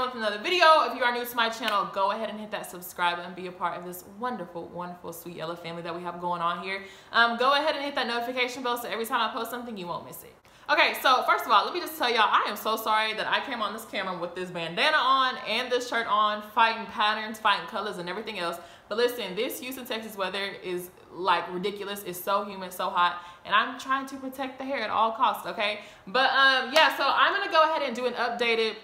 again with another video. If you are new to my channel, go ahead and hit that subscribe and be a part of this wonderful, wonderful Sweet Yella family that we have going on here. Go ahead and hit that notification bell so every time I post something, you won't miss it. Okay, so first of all, let me just tell y'all, I am so sorry that I came on this camera with this bandana on and this shirt on, fighting patterns, fighting colors, and everything else. But listen, this Houston, Texas weather is like ridiculous. It's so humid, so hot, and I'm trying to protect the hair at all costs, okay? But yeah, so I'm gonna go ahead and do an updated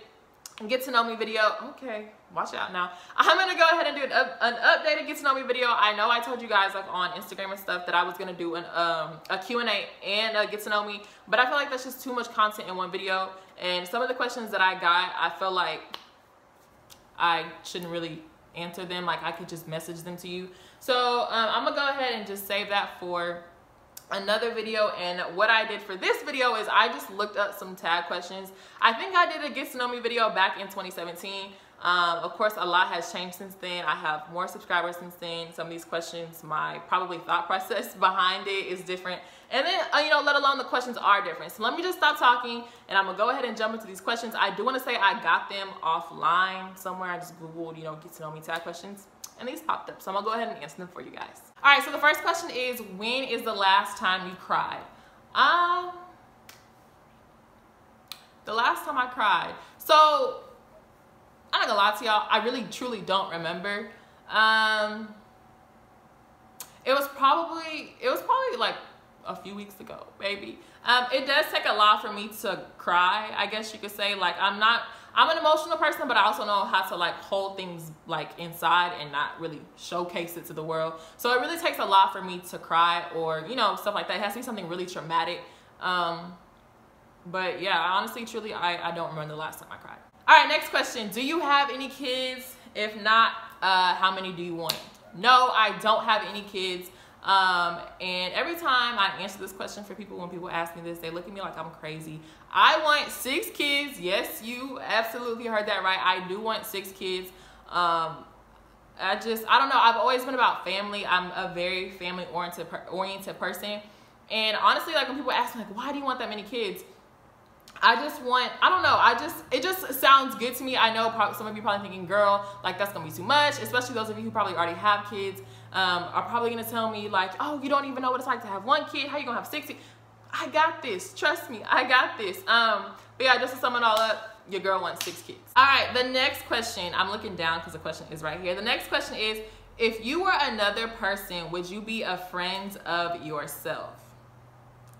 get to know me video. Okay, watch out now. I'm gonna go ahead and do an updated get to know me video. I know I told you guys like on Instagram and stuff that I was gonna do a Q&A and a get to know me, but I feel like that's just too much content in one video, and some of the questions that I got, I feel like I shouldn't really answer them. Like I could just message them to you. So I'm gonna go ahead and just save that for another video. And what I did for this video is I just looked up some tag questions. I think I did a get to know me video back in 2017. Of course, a lot has changed since then. I have more subscribers since then. Some of these questions, my probably thought process behind it is different. And then, you know, let alone the questions are different. So let me just stop talking and I'm gonna go ahead and jump into these questions. I do wanna say I got them offline somewhere. I just Googled, you know, get to know me tag questions, and these popped up. So I'm gonna go ahead and answer them for you guys. All right, so the first question is, when is the last time you cried? The last time I cried. So, I'm not gonna lie to y'all, I really truly don't remember. It was probably like a few weeks ago, maybe. It does take a lot for me to cry, I guess you could say. Like I'm an emotional person, but I also know how to like hold things like inside and not really showcase it to the world. So it really takes a lot for me to cry, or you know, stuff like that. It has to be something really traumatic. But yeah, honestly, truly, I don't remember the last time I cried. All right, next question. Do you have any kids? If not, how many do you want? No, I don't have any kids. And every time I answer this question for people, when people ask me this, they look at me like I'm crazy. I want 6 kids. Yes, you absolutely heard that right. I do want 6 kids. I don't know. I've always been about family. I'm a very family oriented person. And honestly, like when people ask me like, why do you want that many kids? I just want, I don't know, it just sounds good to me. I know some of you probably thinking, girl, like that's gonna be too much, especially those of you who probably already have kids, are probably gonna tell me like, oh, you don't even know what it's like to have 1 kid, how you gonna have 60? I got this, trust me, I got this. But yeah, just to sum it all up, your girl wants 6 kids. All right, the next question, I'm looking down because the question is right here. The next question is, if you were another person, would you be a friend of yourself?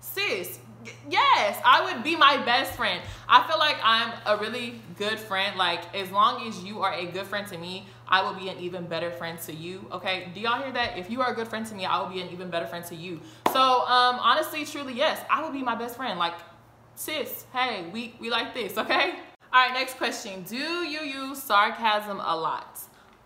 Sis, yes, I would be my best friend. I feel like I'm a really good friend. Like as long as you are a good friend to me, I will be an even better friend to you. Okay, do y'all hear that? If you are a good friend to me, I will be an even better friend to you. So honestly, truly, yes, I would be my best friend. Like, sis, hey, we like this, okay? All right, next question. Do you use sarcasm a lot?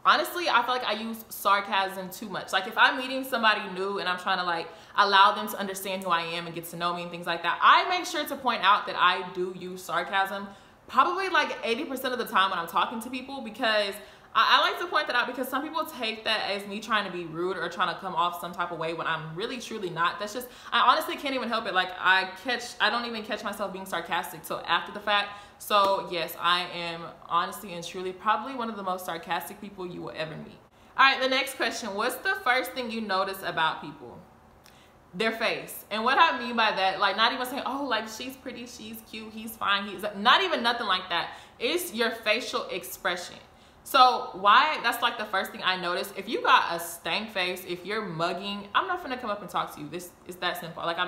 Honestly, I feel like I use sarcasm too much. Like if I'm meeting somebody new and I'm trying to like allow them to understand who I am and get to know me and things like that, I make sure to point out that I do use sarcasm probably like 80% of the time when I'm talking to people, because I like to point that out, because some people take that as me trying to be rude or trying to come off some type of way when I'm really truly not. That's just, I honestly can't even help it. Like I don't even catch myself being sarcastic till after the fact. So yes, I am honestly and truly probably one of the most sarcastic people you will ever meet. All right, the next question. What's the first thing you notice about people? Their face. And what I mean by that, like not even saying, oh, like she's pretty, she's cute, he's fine, he's not even nothing like that. It's your facial expression. So why that's like the first thing I notice. If you got a stank face, if you're mugging, I'm not gonna come up and talk to you. This is that simple. Like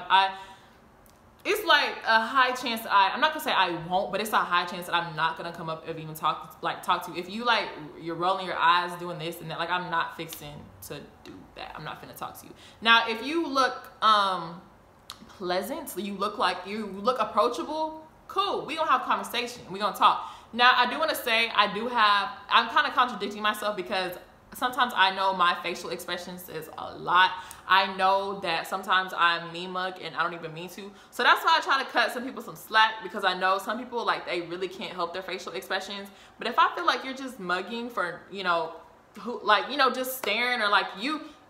it's like a high chance I'm not gonna say I won't, but it's a high chance that I'm not gonna come up and even talk to you. If you like you're rolling your eyes doing this and that, like I'm not fixing to do that. I'm not finna talk to you. Now if you look pleasant, so you look approachable, cool, we gonna have a conversation, we gonna talk. Now I do want to say I'm kind of contradicting myself, because sometimes I know my facial expressions is a lot. I know that sometimes I mean mug and I don't even mean to. So that's why I try to cut some people some slack, because I know some people like they really can't help their facial expressions. But if I feel like you're just mugging for, you know, just staring, or like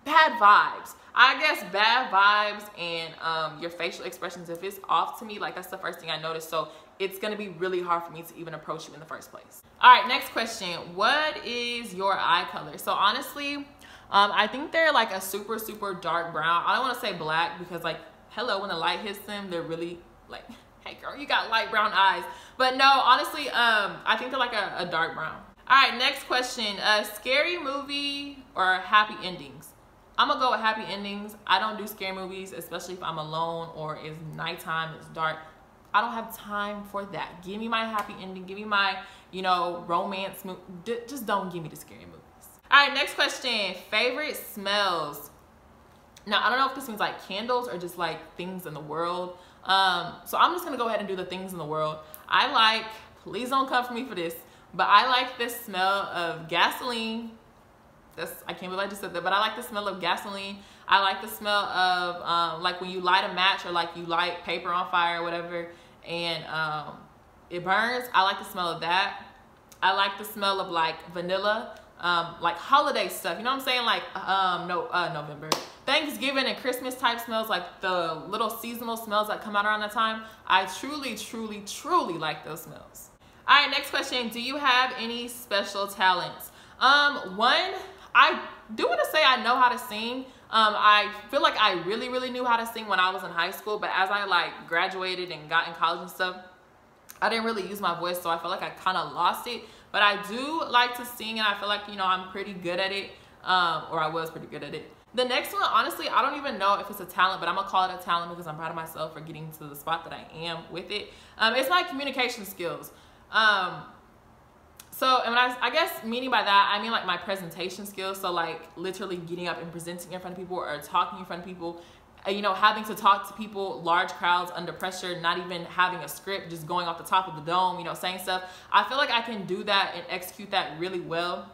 bad vibes. I guess bad vibes and your facial expressions, if it's off to me, like that's the first thing I notice. So it's gonna be really hard for me to even approach you in the first place. All right, next question. What is your eye color? So honestly, I think they're like a super, super dark brown. I don't wanna say black because like, hello, when the light hits them, they're really like, hey girl, you got light brown eyes. But no, honestly, I think they're like a dark brown. All right, next question. Scary movie or happy endings? I'm gonna go with happy endings. I don't do scary movies, especially if I'm alone or it's nighttime, it's dark. I don't have time for that. Give me my happy ending. Give me my, you know, romance movie. Just don't give me the scary movies. All right, next question. Favorite smells? Now, I don't know if this means like candles or just like things in the world. So I'm just gonna go ahead and do the things in the world. I like, please don't come for me for this, but I like the smell of gasoline. I can't believe I just said that, but I like the smell of gasoline. I like the smell of like when you light a match or like you light paper on fire or whatever and it burns. I like the smell of that. I like the smell of like vanilla, like holiday stuff. You know what I'm saying? Like November. Thanksgiving and Christmas type smells, like the little seasonal smells that come out around that time. I truly, truly, truly like those smells. All right, next question. Do you have any special talents? One, I do want to say I know how to sing. I feel like I really, really knew how to sing when I was in high school, but as I like graduated and got in college and stuff, I didn't really use my voice, so I feel like I kind of lost it. But I do like to sing, and I feel like, you know, I'm pretty good at it, or I was pretty good at it. The next one, honestly, I don't even know if it's a talent, but I'm gonna call it a talent because I'm proud of myself for getting to the spot that I am with it. It's my communication skills. So, and when I guess meaning by that, I mean like my presentation skills. So like literally getting up and presenting in front of people or talking in front of people, you know, having to talk to people, large crowds under pressure, not even having a script, just going off the top of the dome, you know, saying stuff. I feel like I can do that and execute that really well.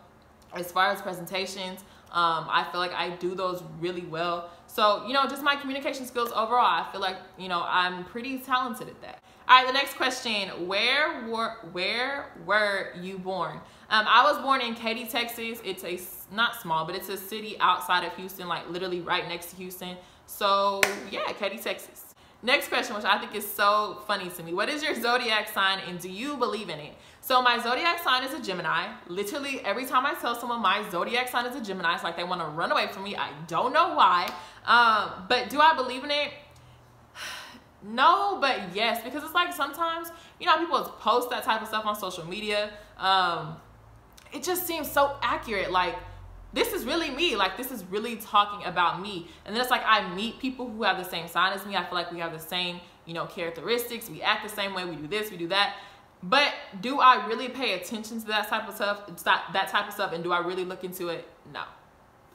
As far as presentations, I feel like I do those really well. So, you know, just my communication skills overall, I feel like, you know, I'm pretty talented at that. All right, the next question, where were you born? I was born in Katy, Texas. It's not small, but it's a city outside of Houston, like literally right next to Houston. So yeah, Katy, Texas. Next question, which I think is so funny to me. What is your zodiac sign and do you believe in it? So my zodiac sign is a Gemini. Literally every time I tell someone my zodiac sign is a Gemini, it's like they want to run away from me. I don't know why. But do I believe in it? No, but yes, because it's like sometimes, you know, people post that type of stuff on social media. It just seems so accurate. Like, this is really me. Like, this is really talking about me. And then it's like I meet people who have the same sign as me. I feel like we have the same, you know, characteristics. We act the same way. We do this, we do that. But do I really pay attention to that type of stuff? And do I really look into it? No,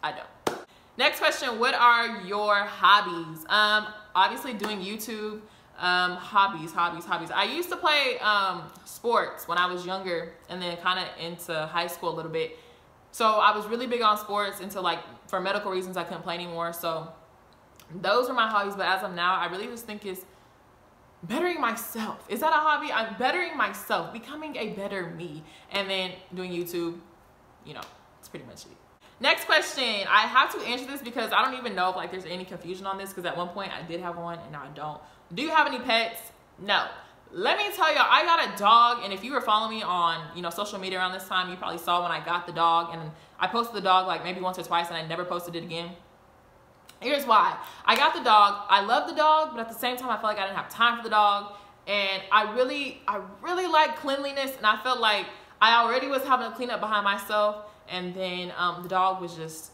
I don't. Next question, what are your hobbies? Obviously doing YouTube, hobbies. I used to play sports when I was younger and then kind of into high school a little bit. So I was really big on sports until like for medical reasons I couldn't play anymore. So those were my hobbies, but as of now, I really just think it's bettering myself. Is that a hobby? I'm bettering myself, becoming a better me. And then doing YouTube, you know, it's pretty much it. Next question. I have to answer this because I don't even know if like there's any confusion on this because at one point I did have one and now I don't. Do you have any pets? No. Let me tell y'all, I got a dog, and if you were following me on, you know, social media around this time, you probably saw when I got the dog, and I posted the dog like maybe once or twice and I never posted it again. Here's why. I got the dog. I love the dog, but at the same time I felt like I didn't have time for the dog, and I really like cleanliness, and I felt like I already was having to clean up behind myself. And then the dog was just,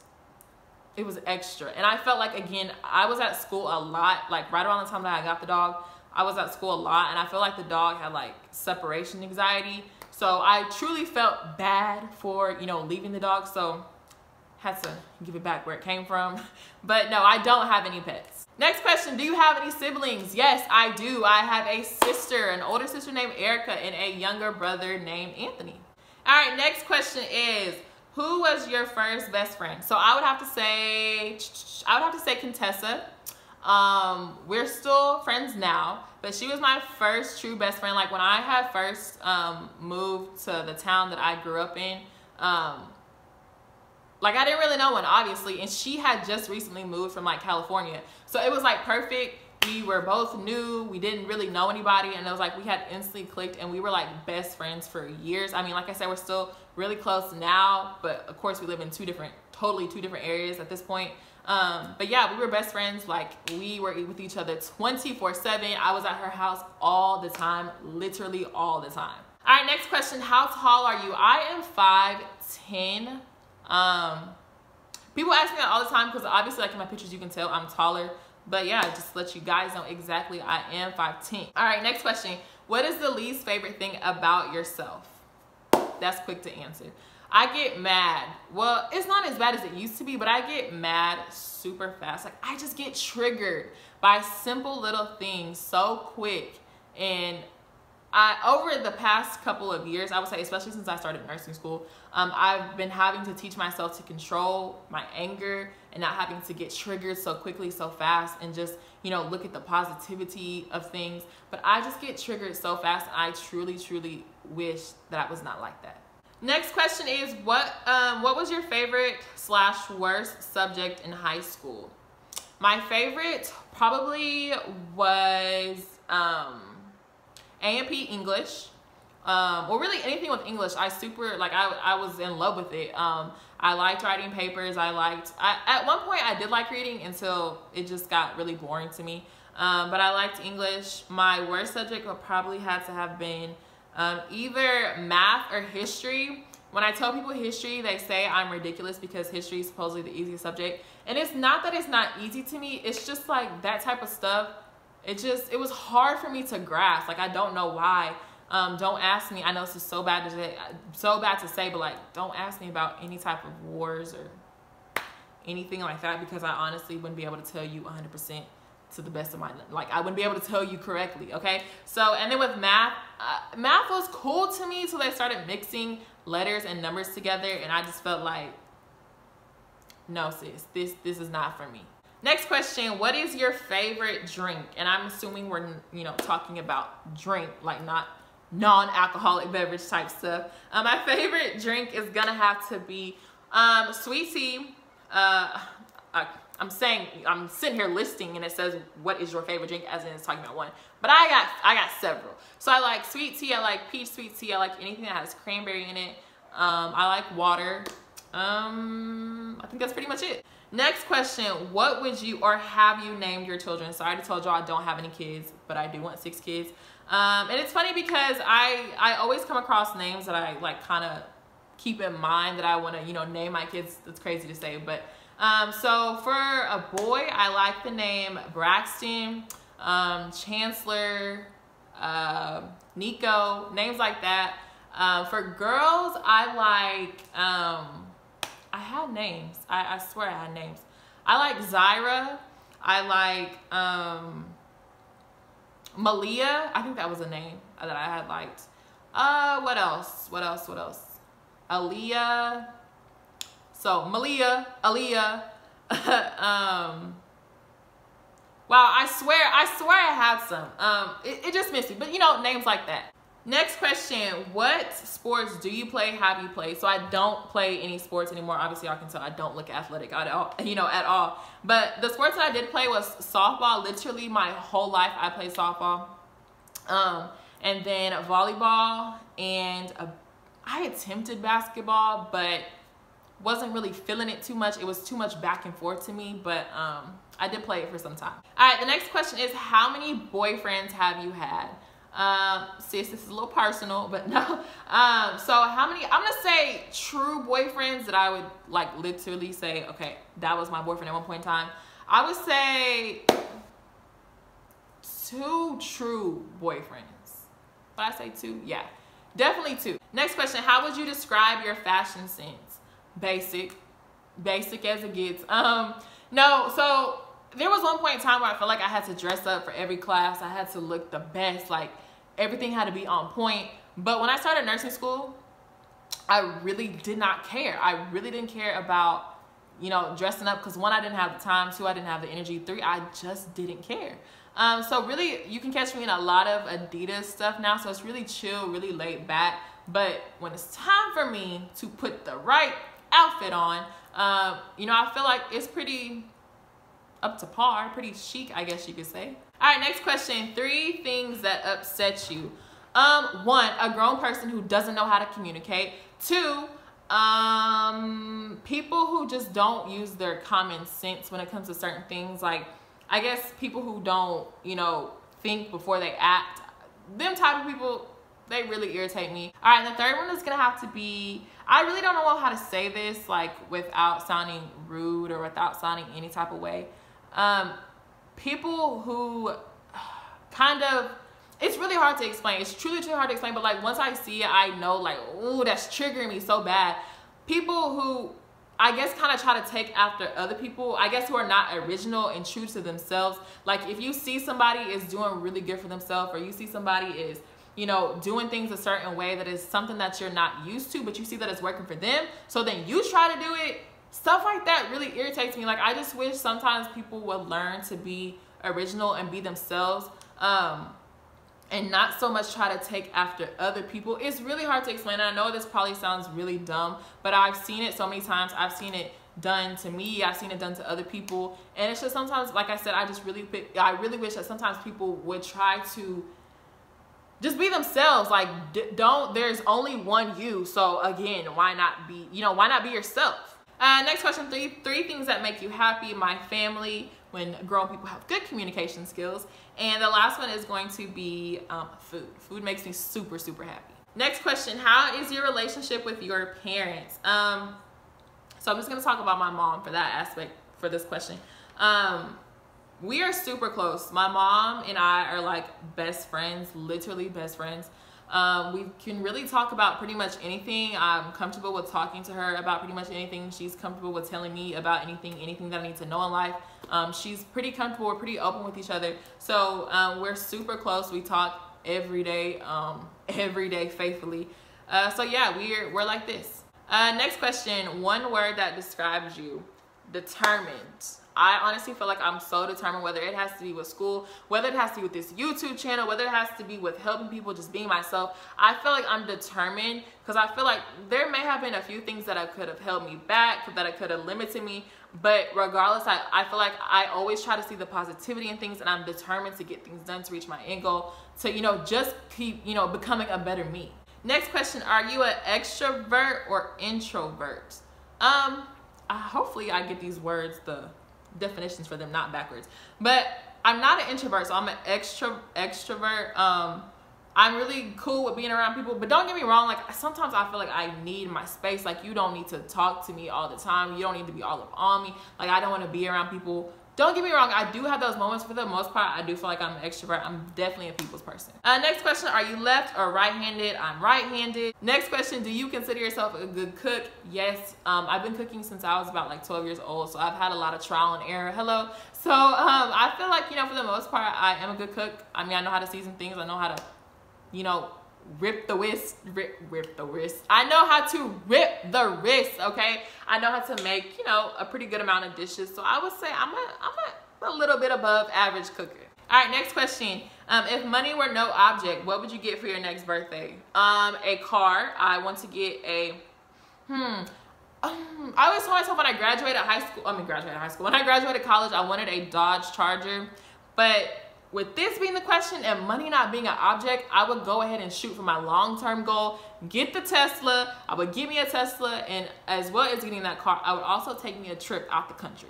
it was extra. And I felt like, again, I was at school a lot, like right around the time that I got the dog, I was at school a lot. And I feel like the dog had like separation anxiety. So I truly felt bad for, you know, leaving the dog. So had to give it back where it came from. But no, I don't have any pets. Next question, do you have any siblings? Yes, I do. I have a sister, an older sister named Erica and a younger brother named Anthony. All right, next question is, who was your first best friend? So I would have to say Contessa. We're still friends now, but she was my first true best friend. Like when I had first moved to the town that I grew up in, like, I didn't really know one, obviously, and she had just recently moved from like California, so it was like perfect. We were both new, we didn't really know anybody, and it was like we had instantly clicked, and we were like best friends for years. I mean, like I said, we're still really close now, but of course we live in totally two different areas at this point. But yeah, we were best friends. Like, we were with each other 24/7. I was at her house all the time, literally all the time. All right, next question. How tall are you? I am 5'10". People ask me that all the time because obviously, like in my pictures, you can tell I'm taller. But yeah, just to let you guys know exactly, I am 5'10". All right, next question. What is the least favorite thing about yourself? That's quick to answer. I get mad. Well, it's not as bad as it used to be, but I get mad super fast. Like, I just get triggered by simple little things so quick. And over the past couple of years, I would say, especially since I started nursing school, I've been having to teach myself to control my anger and not having to get triggered so quickly, so fast, and just, you know, look at the positivity of things. But I just get triggered so fast, and I truly, truly wish that I was not like that. Next question is, what was your favorite / worst subject in high school? My favorite probably was A&P English. Well, really anything with English. I was in love with it. I liked writing papers. At one point I did like reading until it just got really boring to me. But I liked English. My worst subject would probably have to have been either math or history. When I tell people history, they say I'm ridiculous because history is supposedly the easiest subject. And it's not that it's not easy to me. It's just like that type of stuff. It was hard for me to grasp. Like, I don't know why. Don't ask me. I know this is so bad to say, but like, don't ask me about any type of wars or anything like that, because I honestly wouldn't be able to tell you 100% to the best of my, like, I wouldn't be able to tell you correctly, okay? So, and then with math, math was cool to me till they started mixing letters and numbers together, and I just felt like, no sis, this is not for me. Next question, what is your favorite drink? And I'm assuming we're, you know, talking about drink, like not non-alcoholic beverage type stuff. My favorite drink is gonna have to be sweet tea. I'm sitting here listing and it says, what is your favorite drink, as in it's talking about one. But I got several. So I like sweet tea, I like peach sweet tea, I like anything that has cranberry in it. I like water. I think that's pretty much it. Next question, what would you or have you named your children? So I already told y'all I don't have any kids, but I do want 6 kids. And it's funny because I always come across names that I like kind of keep in mind that I want to, you know, name my kids. That's crazy to say, but so for a boy, I like the name Braxton, Chancellor, Nico, names like that. For girls, I like, I had names. I swear I had names. I like Zyra. I like Malia. I think that was a name that I had liked. What else? Aaliyah. So Malia, Aaliyah. Wow, I swear I had some. It just missed me, but you know, names like that. Next question, what sports do you play, have you played? So I don't play any sports anymore. Obviously, y'all can tell I don't look athletic at all, you know, at all. But the sports that I did play was softball. Literally my whole life I played softball. And then volleyball, and I attempted basketball, but wasn't really feeling it too much. It was too much back and forth to me, but I did play it for some time. All right, the next question is, how many boyfriends have you had? Sis, this is a little personal, but no. So how many, I'm gonna say true boyfriends that I would like literally say, okay, that was my boyfriend at one point in time. I would say 2 true boyfriends. But I say 2? Yeah, definitely 2. Next question, how would you describe your fashion sense? Basic as it gets. No, so there was one point in time where I felt like I had to dress up for every class. I had to look the best, like everything had to be on point. But when I started nursing school, I really did not care. I really didn't care about, you know, dressing up, because 1, I didn't have the time, 2, I didn't have the energy, 3, I just didn't care. So really, you can catch me in a lot of Adidas stuff now, so it's really chill, really laid back. But when it's time for me to put the right outfit on. You know, I feel like it's pretty up to par, pretty chic, I guess you could say. All right, next question. 3 things that upset you. 1, a grown person who doesn't know how to communicate. 2, people who just don't use their common sense when it comes to certain things. Like, I guess people who don't, you know, think before they act. Them type of people, they really irritate me. All right, and the 3rd one is gonna have to be, I really don't know how to say this, like, without sounding rude or without sounding any type of way. People who kind of, it's really hard to explain. It's truly hard to explain, but like once I see it, I know like, ooh, that's triggering me so bad. People who, I guess, kind of try to take after other people, I guess, who are not original and true to themselves. Like if you see somebody is doing really good for themselves, or you see somebody is, you know, doing things a certain way that is something that you're not used to, but you see that it's working for them, so then you try to do it. Stuff like that really irritates me. Like I just wish sometimes people would learn to be original and be themselves, and not so much try to take after other people. It's really hard to explain. I know this probably sounds really dumb, but I've seen it so many times. I've seen it done to me. I've seen it done to other people. And it's just sometimes, like I said, I really wish that sometimes people would try to just be themselves. Like there's only one you. So again, why not be yourself? Next question, 3 things that make you happy. My family, when grown people have good communication skills. And the last one is going to be food. Food makes me super happy. Next question, how is your relationship with your parents? So I'm just gonna talk about my mom for that aspect for this question. We are super close. My mom and I are like best friends, literally best friends. We can really talk about pretty much anything. I'm comfortable with talking to her about pretty much anything. She's comfortable with telling me about anything that I need to know in life. She's pretty comfortable. We're pretty open with each other. So we're super close. We talk every day faithfully. So yeah, we're like this. Next question, 1 word that describes you. Determined. I honestly feel like I'm so determined, whether it has to be with school, whether it has to be with this YouTube channel, whether it has to be with helping people, just being myself. I feel like I'm determined because I feel like there may have been a few things that could have held me back, that could have limited me. But regardless, I feel like I always try to see the positivity in things, and I'm determined to get things done to reach my end goal, to, you know, just keep, you know, becoming a better me. Next question, are you an extrovert or introvert? Hopefully I get these words, the definitions for them, not backwards. But I'm not an introvert, so I'm an extrovert. I'm really cool with being around people, but don't get me wrong, like sometimes I feel like I need my space. Like you don't need to talk to me all the time. You don't need to be all up on me. Like I don't want to be around people. Don't get me wrong, I do have those moments. For the most part, I do feel like I'm an extrovert. I'm definitely a people's person. Next question, are you left or right-handed? I'm right-handed. Next question, do you consider yourself a good cook? Yes, I've been cooking since I was about like 12 years old, so I've had a lot of trial and error. Hello. So I feel like, you know, for the most part, I am a good cook. I mean, I know how to season things. I know how to, you know, rip the wrist. I know how to rip the wrist, okay? I know how to make, you know, a pretty good amount of dishes. So I would say I'm a little bit above average cooker. All right, next question. If money were no object, what would you get for your next birthday? A car. I want to get a, I always told myself when I graduated high school, when I graduated college, I wanted a Dodge Charger. But with this being the question and money not being an object, I would go ahead and shoot for my long-term goal, get the Tesla. I would give me a Tesla, and as well as getting that car, I would also take me a trip out the country.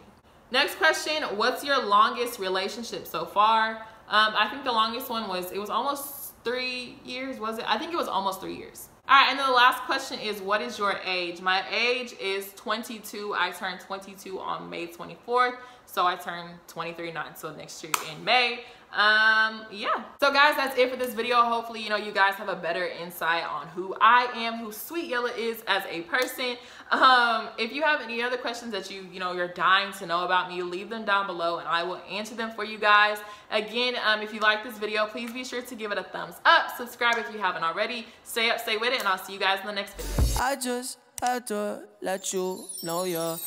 Next question, what's your longest relationship so far? I think the longest one was almost 3 years, was it? I think it was almost 3 years. All right, and then the last question is, what is your age? My age is 22. I turned 22 on May 24th, so I turned 23 not until next year in May. Yeah. So guys, that's it for this video. Hopefully, you know, you guys have a better insight on who I am, who Sweet Yella is as a person. If you have any other questions that you're dying to know about me, leave them down below and I will answer them for you guys. Again, if you like this video, please be sure to give it a thumbs up. Subscribe if you haven't already. Stay up, stay with it, and I'll see you guys in the next video. I just had to let you know you're